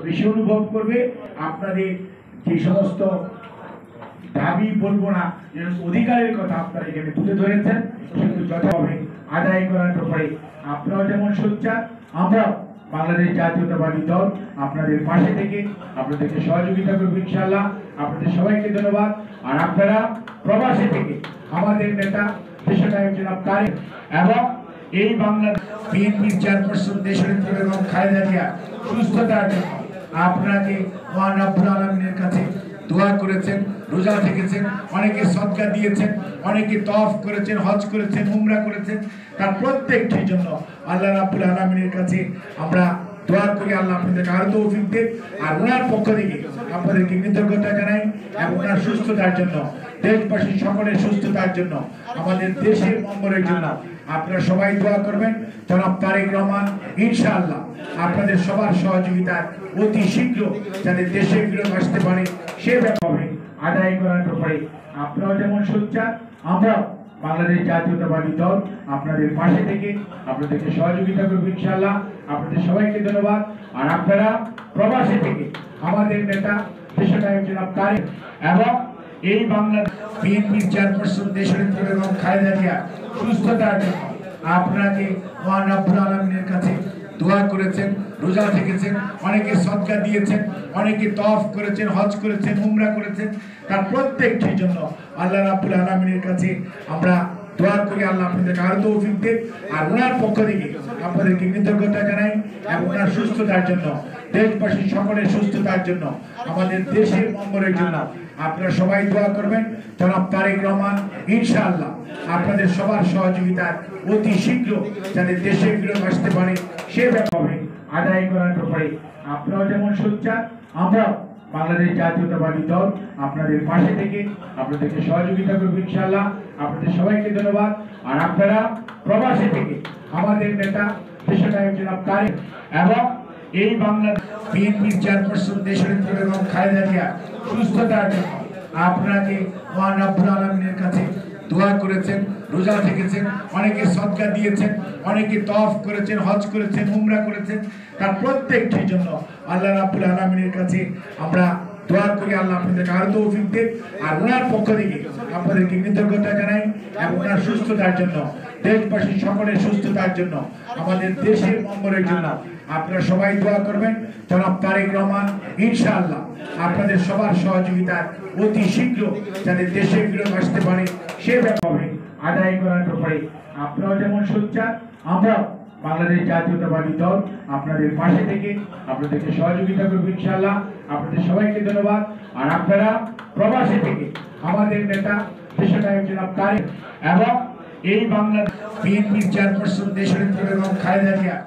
বেশি অনুভব করবে। আপনাদের যে সমস্ত দাবি বলবো না, অধিকারের কথা আপনারা এখানে তুলে ধরেছেন, সেগুলো যথাভাবে আদায় করার ব্যাপারে আপনারাও যেমন সোচ্চার, আমরা বাংলাদেশ জাতীয়তাবাদী দল আপনাদের পাশে থেকে আপনাদেরকে সহযোগিতা করবো ইনশাআল্লাহ। আপনাদের সবাইকে ধন্যবাদ। আর আপনারা প্রবাসী থেকে আমাদের নেতা দেশনায়ক জনাব তারেক এবং এই বাংলাদেশ বিএনপির চেয়ারপারসন দেশনেত্রী বেগম খালেদা জিয়া সুস্থতার জন্য আপনাকে মহান রব্বুল আলামিনের কাছে দোয়া করেছেন, রোজা থেকেছেন, অনেকে সদকা দিয়েছেন, অনেকে তওয়াফ করেছেন, হজ করেছেন, উমরা করেছেন। তার প্রত্যেকটির জন্য আল্লাহ রাব্বুল আলামিনের কাছে আমরা দোয়া করি আল্লাহ আপনাদেরকে আরো তৌফিক দেন। আর ওনার পক্ষ থেকে আপনাদেরকে কৃতজ্ঞতা জানাই এবং ওনার সুস্থতার জন্য, দেশবাসী সকলের সুস্থতার জন্য, আমাদের দেশের মঙ্গলের জন্য আপনারা সবাই দোয়া করবেন। জনাব তারেক রহমান ইনশাআল্লাহ আপনাদের সবার সহযোগিতায় অতি শীঘ্র যাতে দেশে ফিরে আসতে পারে সে ব্যাপারে আদায় করার ব্যাপারে আপনারাও যেমন সোচ্চার, আমরা বাংলাদেশ জাতীয়তাবাদী দল আপনাদের পাশে থেকে আপনাদেরকে সহযোগিতা করবো ইনশাআল্লাহ। আপনাদের সবাইকে ধন্যবাদ। আর আপনারা প্রবাসী থেকে আমাদের নেতা দেশনায়ক জনাব তারেক এবং এই বাংলাদেশ বিএনপির চেয়ারপারসন দেশনেত্রী বেগম খালেদা জিয়া সুস্থতার জন্য আপনাকে মহান রব্বুল আলামিনের কাছে দোয়া করেছেন, রোজা থেকেছেন, অনেকে সদকা দিয়েছেন, অনেকে তওয়াফ করেছেন, হজ করেছেন, উমরা করেছেন। তার প্রত্যেকটির জন্য আল্লাহ রাব্বুল আলামিনের কাছে আমরা দোয়া করি আল্লাহ আপনাদেরকে আরো তৌফিক দেন। আর ওনার পক্ষ থেকে আপনাদেরকে কৃতজ্ঞতা জানাই এবং ওনার সুস্থতার জন্য, দেশবাসী সকলের সুস্থতার জন্য, আমাদের দেশের মঙ্গলের জন্য আপনারা সবাই দোয়া করবেন। জনাব তারেক রহমান ইনশাআল্লাহ আপনাদের সবার সহযোগিতায় অতি শীঘ্র যাতে দেশে ফিরে আসতে পারে সে ব্যাপারে আদায় করার ব্যাপারে আপনারাও যেমন সোচ্চার, আমরা বাংলাদেশ জাতীয়তাবাদী দল আপনাদের পাশে থেকে আপনাদেরকে সহযোগিতা করবো ইনশাআল্লাহ। আপনাদের সবাইকে ধন্যবাদ। আর আপনারা প্রবাসী থেকে আমাদের নেতা দেশনায়ক জনাব তারেক এবং এই বাংলাদেশ বিএনপির চেয়ারপারসন দেশনেত্রী বেগম খালেদা জিয়া সুস্থতার জন্য আপনাকে মহান রব্বুল আলামিনের কাছে দোয়া করেছেন, রোজা থেকেছেন, অনেকে সদকা দিয়েছেন, অনেকে তওয়াফ করেছেন, হজ করেছেন, উমরা করেছেন। তার প্রত্যেকটির জন্য আল্লাহ রাব্বুল আলামিনের কাছে আমরা দোয়া করি আল্লাহ আপনাদেরকে আরো তৌফিক দেন। আর ওনার পক্ষ থেকে আপনাদেরকে কৃতজ্ঞতা জানাই এবং ওনার সুস্থতার জন্য, দেশবাসী সকলের সুস্থতার জন্য, আমাদের দেশের মঙ্গলের জন্য আপনারা সবাই দোয়া করবেন। জনাব তারেক রহমান ইনশাআল্লাহ আপনাদের সবার সহযোগিতায় অতি শীঘ্র যাতে দেশে ফিরে আসতে পারে সে ব্যাপারে আদায় করার ব্যাপারে আপনারাও যেমন সোচ্চার, আমরা বাংলাদেশ জাতীয়তাবাদী দল আপনাদের পাশে থেকে আপনাদেরকে সহযোগিতা করবো ইনশাআল্লাহ। আপনাদের সবাইকে ধন্যবাদ। আর আপনারা প্রবাসী থেকে আমাদের নেতা দেশনায়ক জনাব তারেক এবং এই বাংলাদেশ বিএনপির চেয়ারপারসন দেশনেত্রী বেগম খালেদা জিয়া